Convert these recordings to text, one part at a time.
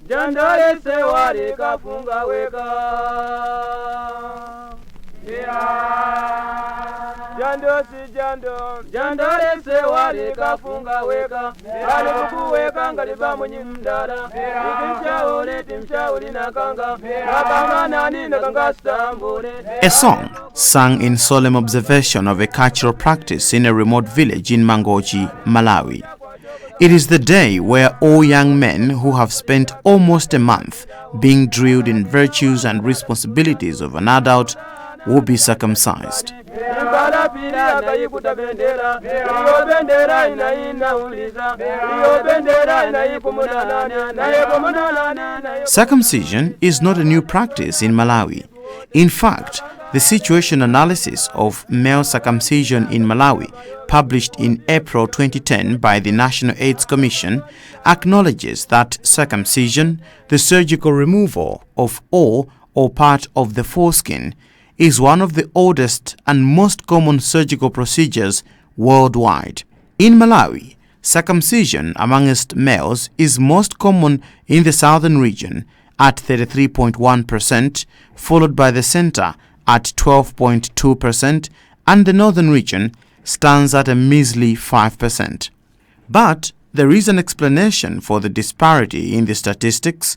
Jandore se wari kafunga weka. Jandore se wari kafunga weka. Ali kuweka ngaliba munyimdara. Timshauri nakanga. Nakanga nani nakanga stambule. A song sung in solemn observation of a cultural practice in a remote village in Mangochi, Malawi. It is the day where all young men who have spent almost a month being drilled in virtues and responsibilities of an adult will be circumcised. Circumcision is not a new practice in Malawi. In fact, the situation analysis of male circumcision in Malawi, published in April 2010 by the National AIDS Commission, acknowledges that circumcision, the surgical removal of all or part of the foreskin, is one of the oldest and most common surgical procedures worldwide. In Malawi, circumcision amongst males is most common in the southern region at 33.1%, followed by the center at 12.2%, and the northern region stands at a measly 5%. But there is an explanation for the disparity in the statistics.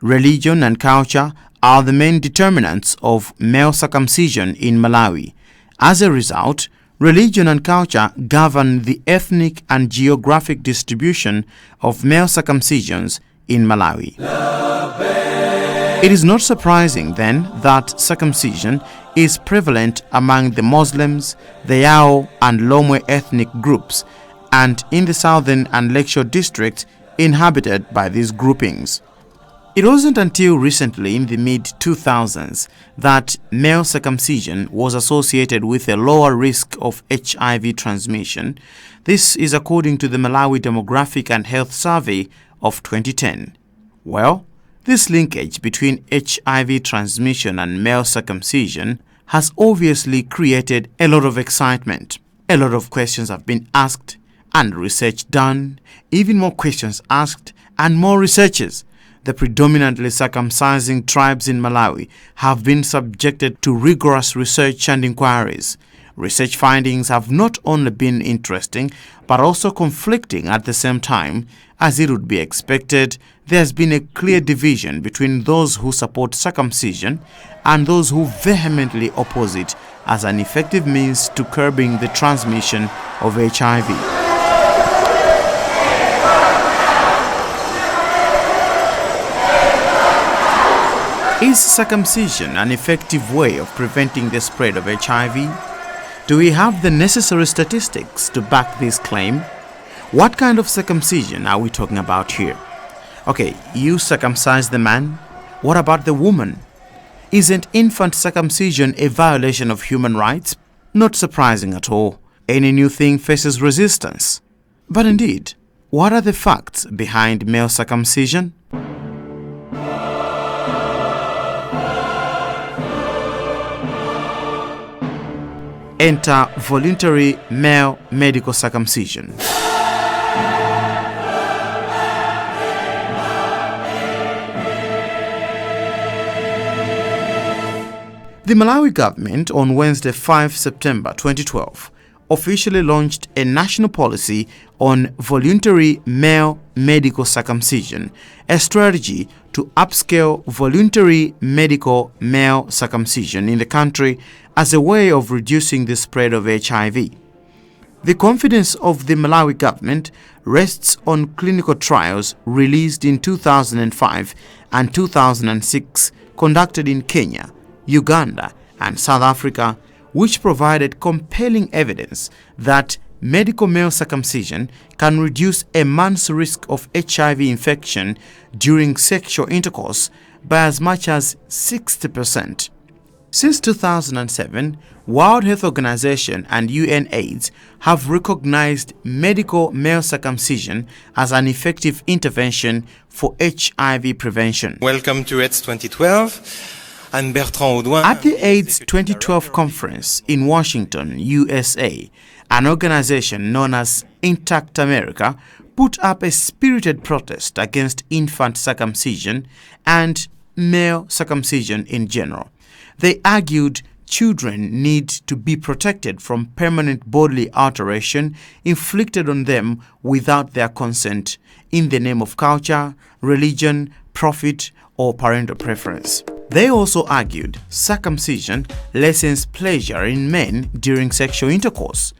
Religion and culture are the main determinants of male circumcision in Malawi. As a result, religion and culture govern the ethnic and geographic distribution of male circumcisions in Malawi. It is not surprising then that circumcision is prevalent among the Muslims, the Yao and Lomwe ethnic groups, and in the southern and Lakeshore districts inhabited by these groupings. It wasn't until recently in the mid-2000s that male circumcision was associated with a lower risk of HIV transmission. This is according to the Malawi Demographic and Health Survey of 2010. Well, this linkage between HIV transmission and male circumcision has obviously created a lot of excitement. A lot of questions have been asked and research done, even more questions asked and more researches. The predominantly circumcising tribes in Malawi have been subjected to rigorous research and inquiries. Research findings have not only been interesting but also conflicting at the same time. As it would be expected, there has been a clear division between those who support circumcision and those who vehemently oppose it as an effective means to curbing the transmission of HIV. Is circumcision an effective way of preventing the spread of HIV? Do we have the necessary statistics to back this claim? What kind of circumcision are we talking about here? Okay, you circumcise the man. What about the woman? Isn't infant circumcision a violation of human rights? Not surprising at all. Any new thing faces resistance. But indeed, what are the facts behind male circumcision? Enter voluntary male medical circumcision. The Malawi government on Wednesday 5 September 2012 officially launched a national policy on voluntary male medical circumcision, a strategy to upscale voluntary medical male circumcision in the country as a way of reducing the spread of HIV. The confidence of the Malawi government rests on clinical trials released in 2005 and 2006 conducted in Kenya, Uganda, and South Africa, which provided compelling evidence that medical male circumcision can reduce a man's risk of HIV infection during sexual intercourse by as much as 60%. Since 2007, World Health Organization and UNAIDS have recognized medical male circumcision as an effective intervention for HIV prevention. Welcome to AIDS 2012. I'm Bertrand Audouin. At the AIDS 2012 conference in Washington, USA, an organization known as Intact America put up a spirited protest against infant circumcision and male circumcision in general. They argued children need to be protected from permanent bodily alteration inflicted on them without their consent in the name of culture, religion, profit, or parental preference. They also argued circumcision lessens pleasure in men during sexual intercourse,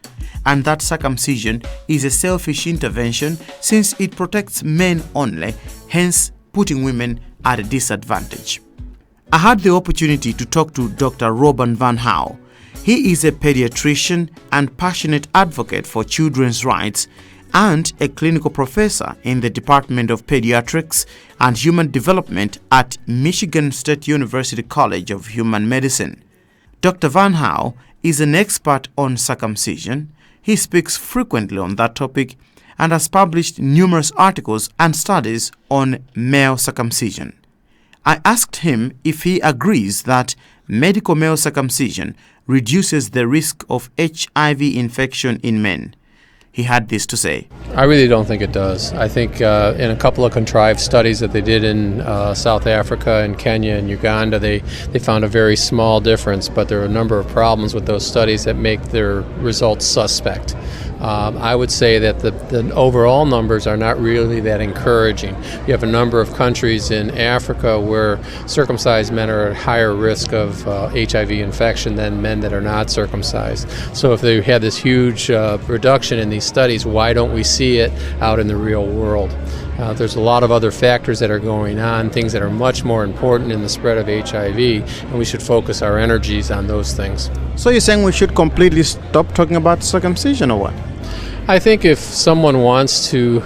and that circumcision is a selfish intervention since it protects men only, hence putting women at a disadvantage. I had the opportunity to talk to Dr. Robert Van Houw. He is a pediatrician and passionate advocate for children's rights and a clinical professor in the Department of Pediatrics and Human Development at Michigan State University College of Human Medicine. Dr. Van Houw is an expert on circumcision. He speaks frequently on that topic and has published numerous articles and studies on male circumcision. I asked him if he agrees that medical male circumcision reduces the risk of HIV infection in men. He had this to say. I really don't think it does. I think in a couple of contrived studies that they did in South Africa and Kenya and Uganda, they found a very small difference, but there are a number of problems with those studies that make their results suspect. I would say that the overall numbers are not really that encouraging. You have a number of countries in Africa where circumcised men are at higher risk of HIV infection than men that are not circumcised. So if they had this huge reduction in these studies, why don't we see it out in the real world? There's a lot of other factors that are going on, things that are much more important in the spread of HIV, and we should focus our energies on those things. So you're saying we should completely stop talking about circumcision or what? I think if someone wants to,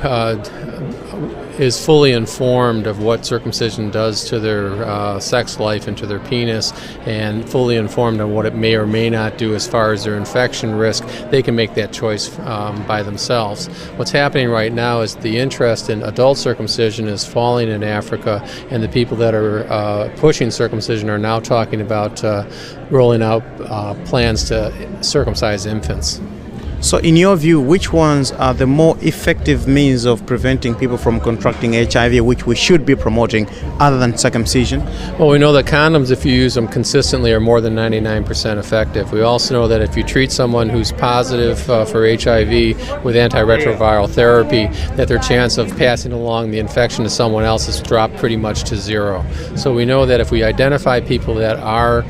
is fully informed of what circumcision does to their sex life and to their penis, and fully informed on what it may or may not do as far as their infection risk, they can make that choice by themselves. What's happening right now is the interest in adult circumcision is falling in Africa, and the people that are pushing circumcision are now talking about rolling out plans to circumcise infants. So in your view, which ones are the more effective means of preventing people from contracting HIV, which we should be promoting, other than circumcision? Well, we know that condoms, if you use them consistently, are more than 99% effective. We also know that if you treat someone who's positive for HIV with antiretroviral therapy, that their chance of passing along the infection to someone else has dropped pretty much to zero. So we know that if we identify people that are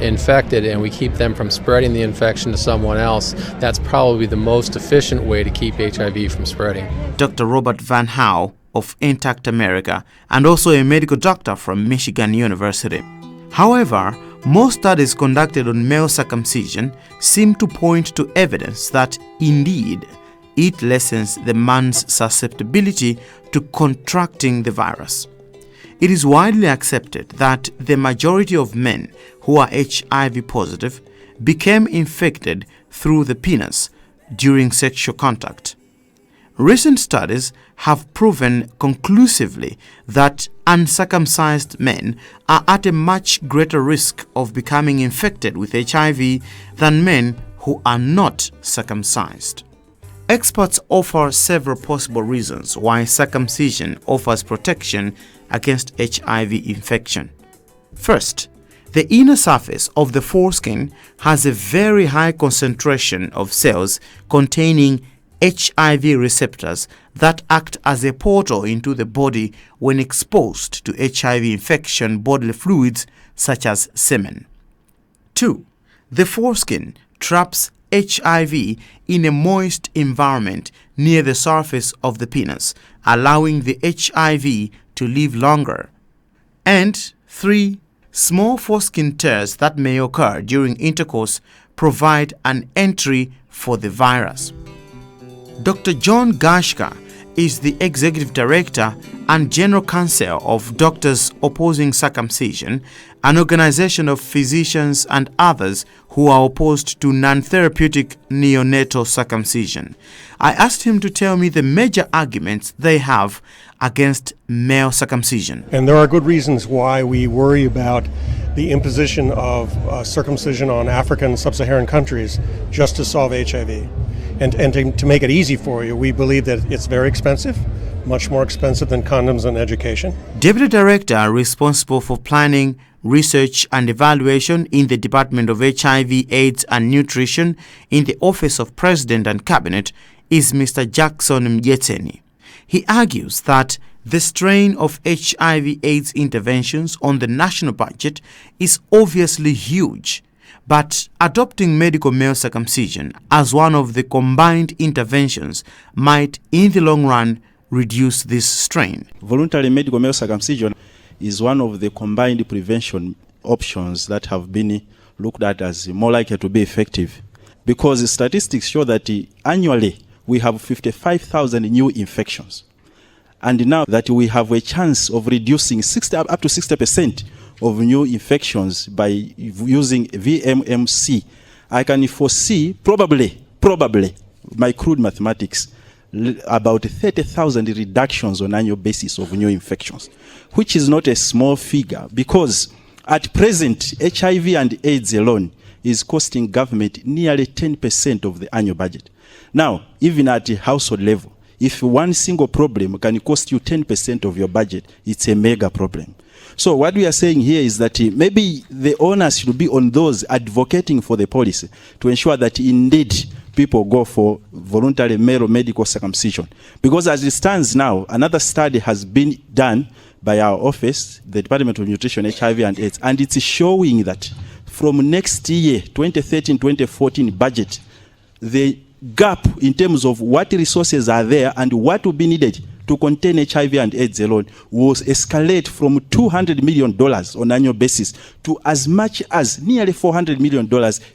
infected and we keep them from spreading the infection to someone else, that's probably the most efficient way to keep HIV from spreading. Dr. Robert Van Houw of Intact America, and also a medical doctor from Michigan University. However, most studies conducted on male circumcision seem to point to evidence that indeed it lessens the man's susceptibility to contracting the virus. It is widely accepted that the majority of men who are HIV positive became infected through the penis during sexual contact. Recent studies have proven conclusively that uncircumcised men are at a much greater risk of becoming infected with HIV than men who are not circumcised. Experts offer several possible reasons why circumcision offers protection against HIV infection. First, the inner surface of the foreskin has a very high concentration of cells containing HIV receptors that act as a portal into the body when exposed to HIV infection bodily fluids such as semen. 2. The foreskin traps HIV in a moist environment near the surface of the penis, allowing the HIV to live longer. And 3. Small foreskin tears that may occur during intercourse provide an entry for the virus. Dr. John Gashka, is the Executive Director and General Counsel of Doctors Opposing Circumcision, an organization of physicians and others who are opposed to non-therapeutic neonatal circumcision. I asked him to tell me the major arguments they have against male circumcision. And there are good reasons why we worry about the imposition of circumcision on African and Sub-Saharan countries just to solve HIV. And to make it easy for you, we believe that it's very expensive, much more expensive than condoms and education. Deputy Director responsible for planning, research and evaluation in the Department of HIV, AIDS and Nutrition in the Office of President and Cabinet is Mr. Jackson Mjeteni. He argues that the strain of HIV/AIDS interventions on the national budget is obviously huge, but adopting medical male circumcision as one of the combined interventions might, in the long run, reduce this strain. Voluntary medical male circumcision is one of the combined prevention options that have been looked at as more likely to be effective, because statistics show that annually we have 55,000 new infections. And now that we have a chance of reducing up to 60% of new infections by using VMMC, I can foresee probably, my crude mathematics, about 30,000 reductions on annual basis of new infections, which is not a small figure, because at present, HIV and AIDS alone is costing government nearly 10% of the annual budget. Now, even at the household level, if one single problem can cost you 10% of your budget, it's a mega problem. So what we are saying here is that maybe the onus should be on those advocating for the policy to ensure that indeed people go for voluntary male medical circumcision. Because as it stands now, another study has been done by our office, the Department of Nutrition, HIV and AIDS, and it's showing that from next year, 2013-2014 budget, the gap in terms of what resources are there and what will be needed to contain HIV and AIDS alone will escalate from $200 million on an annual basis to as much as nearly $400 million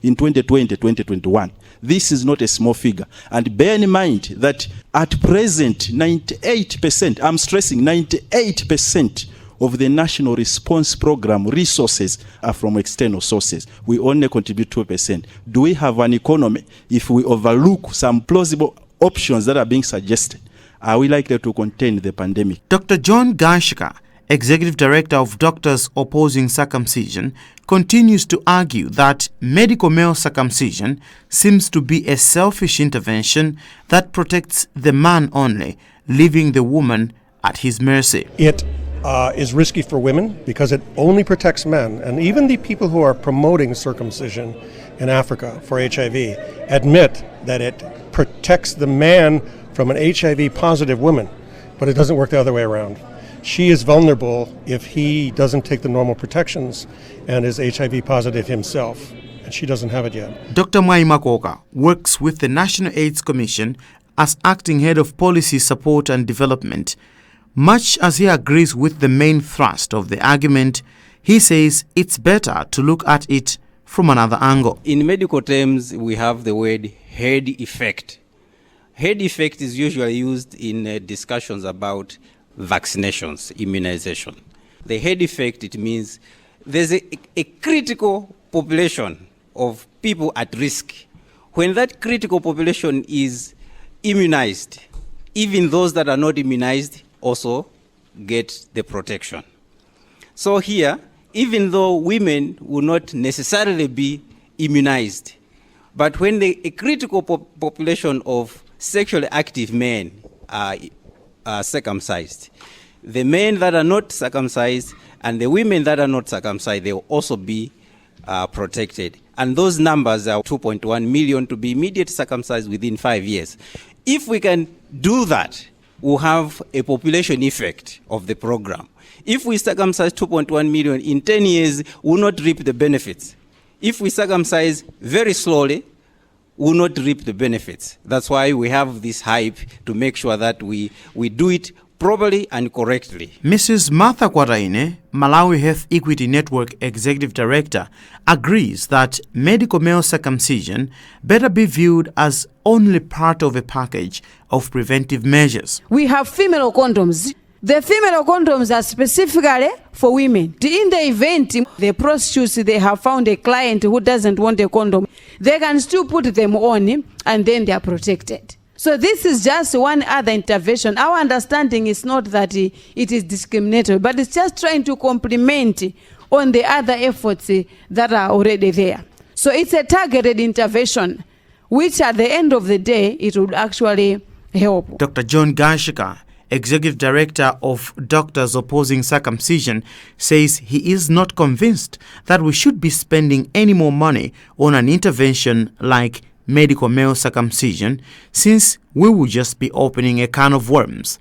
in 2020-2021. This is not a small figure. And bear in mind that at present, 98%, I'm stressing 98% of the National Response Program resources are from external sources. We only contribute 2%. Do we have an economy if we overlook some plausible options that are being suggested? Are we likely to contain the pandemic? Dr. John Gashka, Executive Director of Doctors Opposing Circumcision, continues to argue that medical male circumcision seems to be a selfish intervention that protects the man only, leaving the woman at his mercy. It is risky for women because it only protects men. And even the people who are promoting circumcision in Africa for HIV admit that it protects the man from an HIV-positive woman, but it doesn't work the other way around. She is vulnerable if he doesn't take the normal protections and is HIV positive himself, and she doesn't have it yet. Dr. Mwai Makoka works with the National AIDS Commission as acting head of policy support and development. Much as he agrees with the main thrust of the argument, he says it's better to look at it from another angle. In medical terms, we have the word herd effect. Herd effect is usually used in discussions about vaccinations, immunization. The herd effect, it means there's a critical population of people at risk. When that critical population is immunized, even those that are not immunized also get the protection. So here, even though women will not necessarily be immunized, but when a critical population of sexually active men are circumcised, the men that are not circumcised and the women that are not circumcised, they will also be protected. And those numbers are 2.1 million to be immediately circumcised within 5 years. If we can do that, we'll have a population effect of the program. If we circumcise 2.1 million in 10 years, we'll not reap the benefits. If we circumcise very slowly, will not reap the benefits. That's why we have this hype to make sure that we do it properly and correctly. Mrs. Martha Kwaraine, Malawi Health Equity Network Executive Director, agrees that medical male circumcision better be viewed as only part of a package of preventive measures. We have female condoms. The female condoms are specifically for women. In the event the prostitutes, they have found a client who doesn't want a condom, they can still put them on and then they are protected. So this is just one other intervention. Our understanding is not that it is discriminatory, but it's just trying to complement on the other efforts that are already there. So it's a targeted intervention, which at the end of the day, it would actually help. Dr. John Gashika, Executive Director of Doctors Opposing Circumcision, says he is not convinced that we should be spending any more money on an intervention like medical male circumcision, since we will just be opening a can of worms.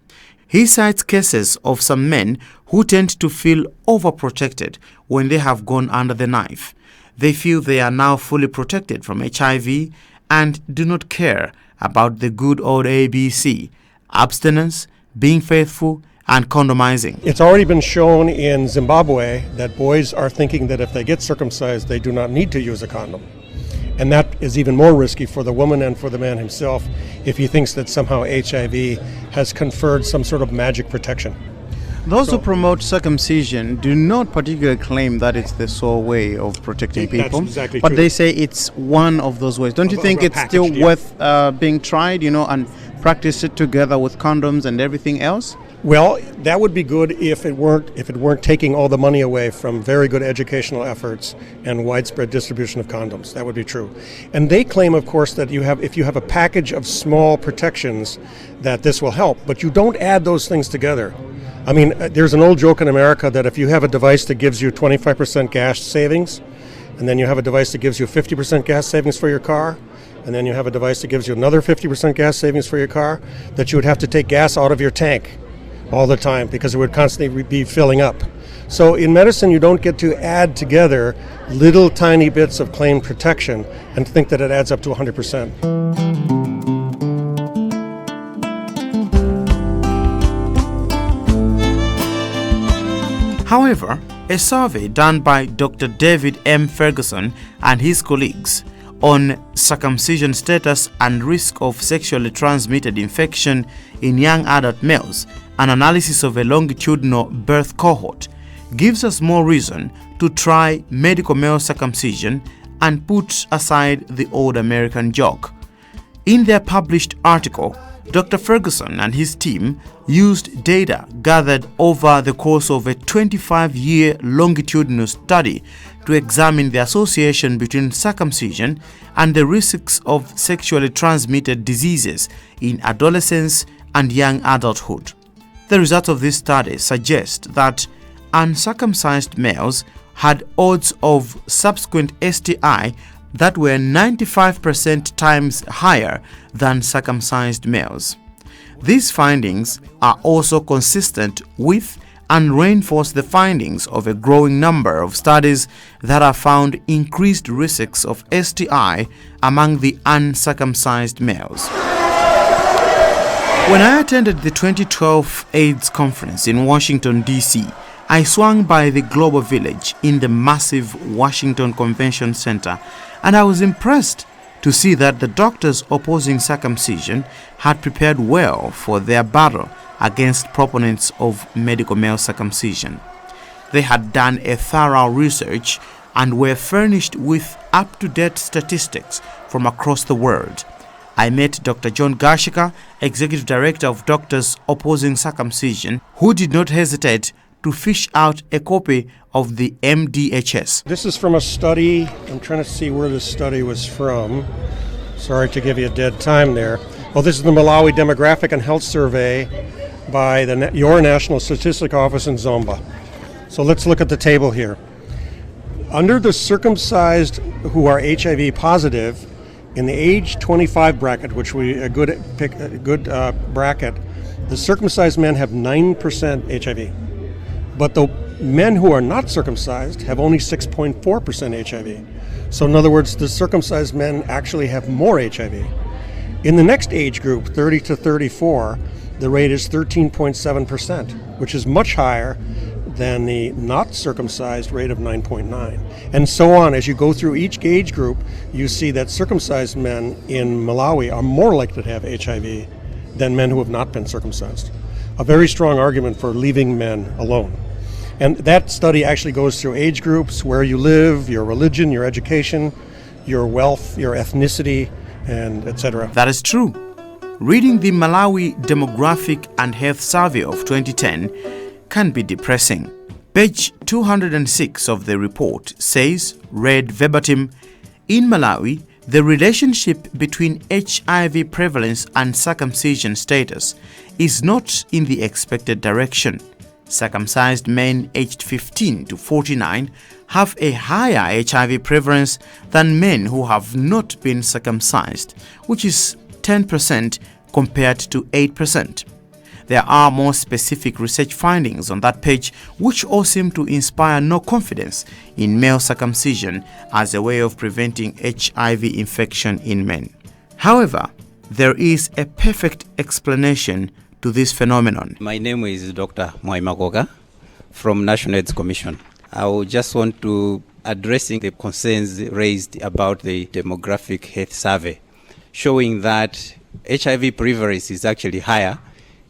He cites cases of some men who tend to feel overprotected when they have gone under the knife. They feel they are now fully protected from HIV and do not care about the good old ABC, abstinence, being faithful, and condomizing. It's already been shown in Zimbabwe that boys are thinking that if they get circumcised, they do not need to use a condom. And that is even more risky for the woman and for the man himself if he thinks that somehow HIV has conferred some sort of magic protection. Those who promote circumcision do not particularly claim that it's the sole way of protecting people, That's exactly but true. they say it's one of those ways. Don't you think it's still worth being tried, and practice it together with condoms and everything else? Well, that would be good if it weren't taking all the money away from very good educational efforts and widespread distribution of condoms. That would be true. And they claim, of course, that if you have a package of small protections, that this will help. But you don't add those things together. I mean, there's an old joke in America that if you have a device that gives you 25% gas savings, and then you have a device that gives you 50% gas savings for your car, and then you have a device that gives you another 50% gas savings for your car, that you would have to take gas out of your tank all the time because it would constantly be filling up. So in medicine, you don't get to add together little tiny bits of claimed protection and think that it adds up to 100%. However, a survey done by Dr. David M. Ferguson and his colleagues on circumcision status and risk of sexually transmitted infection in young adult males, an analysis of a longitudinal birth cohort, gives us more reason to try medical male circumcision and put aside the old American joke. In their published article, Dr. Ferguson and his team used data gathered over the course of a 25-year longitudinal study to examine the association between circumcision and the risks of sexually transmitted diseases in adolescence and young adulthood. The results of this study suggest that uncircumcised males had odds of subsequent STI that were 95% times higher than circumcised males. These findings are also consistent with and reinforce the findings of a growing number of studies that have found increased risks of STI among the uncircumcised males. When I attended the 2012 AIDS conference in Washington, D.C., I swung by the Global Village in the massive Washington Convention Center, and I was impressed to see that the doctors opposing circumcision had prepared well for their battle against proponents of medical male circumcision. They had done a thorough research and were furnished with up-to-date statistics from across the world. I met Dr. John Gashika, Executive Director of Doctors Opposing Circumcision, who did not hesitate to fish out a copy of the MDHS. This is from a study. I'm trying to see where this study was from. Sorry to give you a dead time there. Well, this is the Malawi Demographic and Health Survey by your National Statistic Office in Zomba. So let's look at the table here. Under the circumcised who are HIV positive, in the age 25 bracket, which a good bracket, the circumcised men have 9% HIV. But the men who are not circumcised have only 6.4% HIV. So in other words, the circumcised men actually have more HIV. In the next age group, 30 to 34, the rate is 13.7%, which is much higher than the not circumcised rate of 9.9. And so on. As you go through each age group, you see that circumcised men in Malawi are more likely to have HIV than men who have not been circumcised. A very strong argument for leaving men alone. And that study actually goes through age groups, where you live, your religion, your education, your wealth, your ethnicity, and etc. That is true. Reading the Malawi Demographic and Health Survey of 2010 can be depressing. Page 206 of the report says, read verbatim, in Malawi, the relationship between HIV prevalence and circumcision status is not in the expected direction. Circumcised men aged 15 to 49 have a higher HIV prevalence than men who have not been circumcised, which is 10% compared to 8%. There are more specific research findings on that page which all seem to inspire no confidence in male circumcision as a way of preventing HIV infection in men. However, there is a perfect explanation to this phenomenon. My name is Dr. Mwaimakoka from National AIDS Commission. I would just want to addressing the concerns raised about the demographic health survey, showing that HIV prevalence is actually higher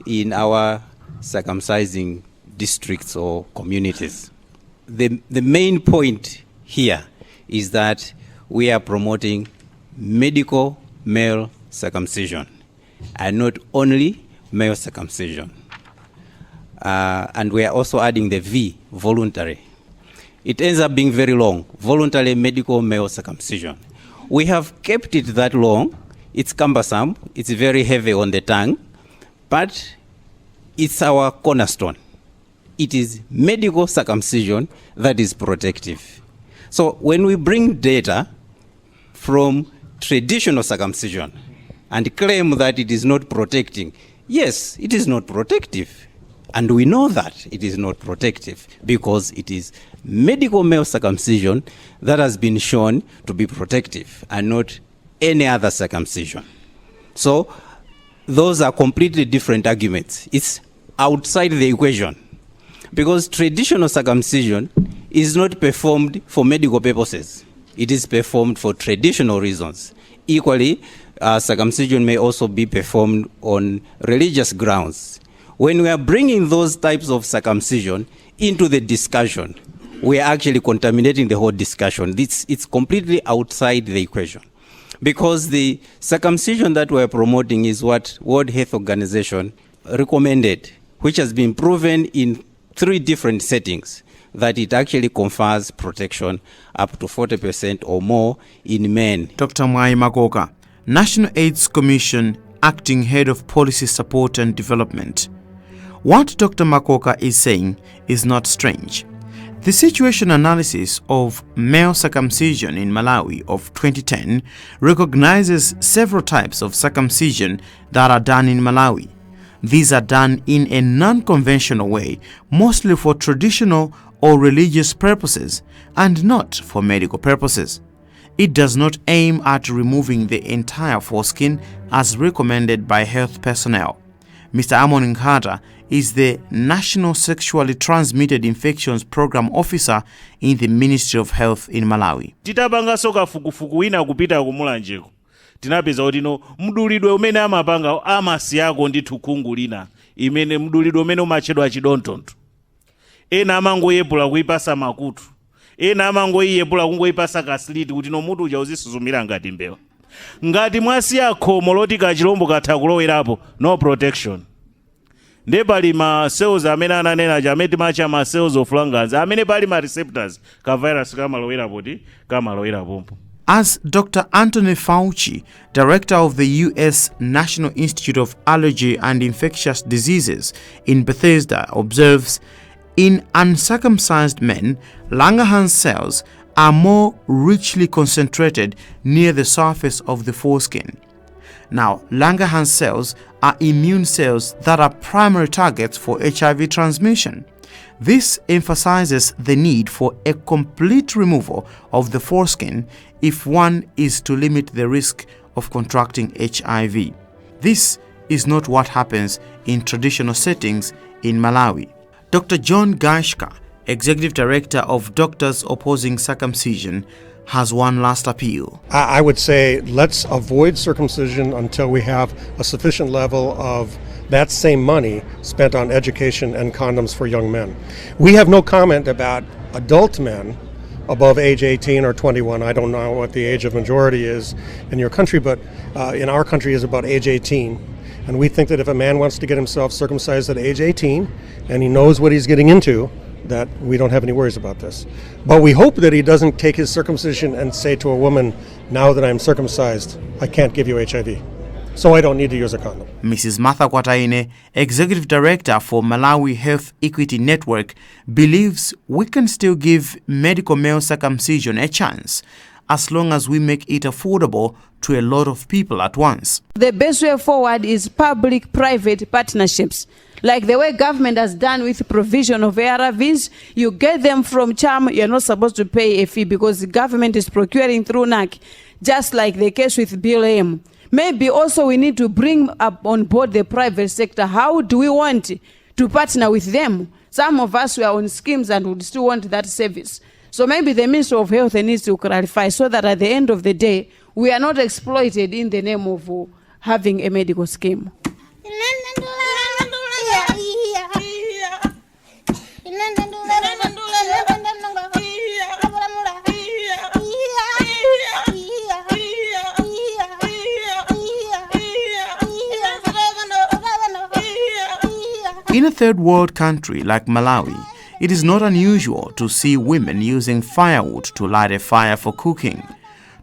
in our circumcising districts or communities. The main point here is that we are promoting medical male circumcision and not only male circumcision. And we are also adding the V, voluntary. It ends up being very long, voluntary medical male circumcision. We have kept it that long. It's cumbersome, it's very heavy on the tongue, but it's our cornerstone. It is medical circumcision that is protective. So when we bring data from traditional circumcision and claim that it is not protecting, yes, it is not protective. And we know that it is not protective because it is medical male circumcision that has been shown to be protective and not any other circumcision. So those are completely different arguments. It's outside the equation because traditional circumcision is not performed for medical purposes. It is performed for traditional reasons. Equally, circumcision may also be performed on religious grounds. When we are bringing those types of circumcision into the discussion, we are actually contaminating the whole discussion. It's completely outside the equation. Because the circumcision that we're promoting is what World Health Organization recommended, which has been proven in 3 different settings, that it actually confers protection up to 40% or more in men. Dr. Mwaimakoka, National AIDS Commission, Acting Head of Policy Support and Development. What Dr. Makoka is saying is not strange. The situation analysis of male circumcision in Malawi of 2010 recognizes several types of circumcision that are done in Malawi. These are done in a non-conventional way, mostly for traditional or religious purposes and not for medical purposes. It does not aim at removing the entire foreskin as recommended by health personnel. Mr. Amon Nkata is the National Sexually Transmitted Infections Program Officer in the Ministry of Health in Malawi. Titabanga soka fukufuku wina kupita kumulanjeko. Tinapeza kuti no mdulidwe umene amapanga amasiyako ndi thukungu lina imene mdulidwe umene umachedwa chidontonto. Ena amangoyepula kuipasa makutu. Ena amangoyepula kungoipasa kasiliti kuti no mutu uja uzisuzumira ngati mbewa. Ngati mwasiya khomo loti kachilombo katha kulowerapo, no protection. Nde pali ma cells amene ananena chameti macha ma cells of fungus amene pali ma receptors ka virus kamalowera pompo. As Dr. Anthony Fauci, director of the U.S. National Institute of Allergy and Infectious Diseases in Bethesda, observes, in uncircumcised men, Langerhans cells are more richly concentrated near the surface of the foreskin. Now, Langerhans cells are immune cells that are primary targets for HIV transmission. This emphasizes the need for a complete removal of the foreskin if one is to limit the risk of contracting HIV. This is not what happens in traditional settings in Malawi. Dr. John Gashka, Executive Director of Doctors Opposing Circumcision, has one last appeal. I would say let's avoid circumcision until we have a sufficient level of that same money spent on education and condoms for young men. We have no comment about adult men above age 18 or 21. I don't know what the age of majority is in your country, but in our country is about age 18. And we think that if a man wants to get himself circumcised at age 18 and he knows what he's getting into, that we don't have any worries about this. But we hope that he doesn't take his circumcision and say to a woman, now that I'm circumcised, I can't give you HIV, so I don't need to use a condom. Mrs. Martha Kwataine, Executive Director for Malawi Health Equity Network, believes we can still give medical male circumcision a chance as long as we make it affordable to a lot of people at once. The best way forward is public-private partnerships. Like the way government has done with provision of ARVs, you get them from CHAM, you're not supposed to pay a fee because the government is procuring through NAC, just like the case with Bill M. Maybe also we need to bring up on board the private sector. How do we want to partner with them? Some of us were on schemes and would still want that service. So maybe the Minister of Health needs to clarify so that at the end of the day, we are not exploited in the name of having a medical scheme. In a third world country like Malawi, it is not unusual to see women using firewood to light a fire for cooking.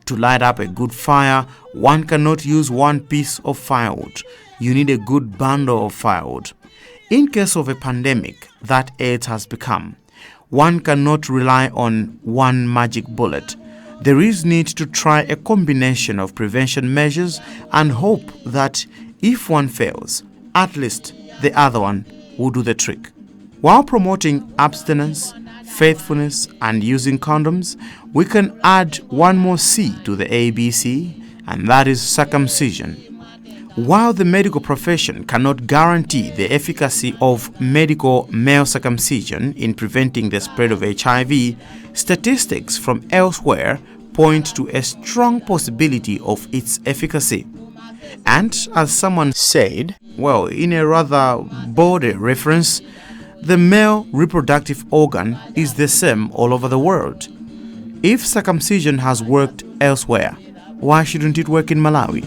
To light up a good fire, one cannot use one piece of firewood. You need a good bundle of firewood. In case of a pandemic that AIDS has become, one cannot rely on one magic bullet. There is need to try a combination of prevention measures and hope that if one fails, at least the other one will do the trick. While promoting abstinence, faithfulness, and using condoms, we can add one more C to the ABC, and that is circumcision. While the medical profession cannot guarantee the efficacy of medical male circumcision in preventing the spread of HIV, statistics from elsewhere point to a strong possibility of its efficacy. And as someone said, well, in a rather bawdy reference, the male reproductive organ is the same all over the world. If circumcision has worked elsewhere, why shouldn't it work in Malawi?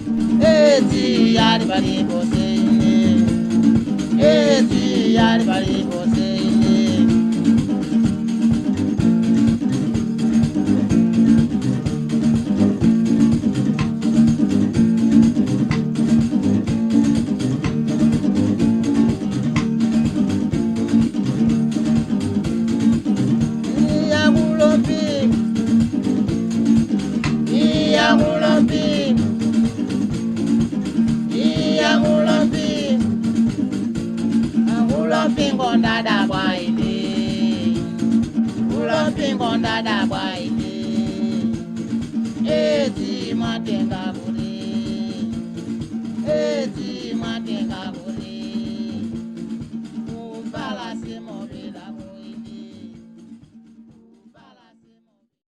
Pingo ndada bwaine eti matenga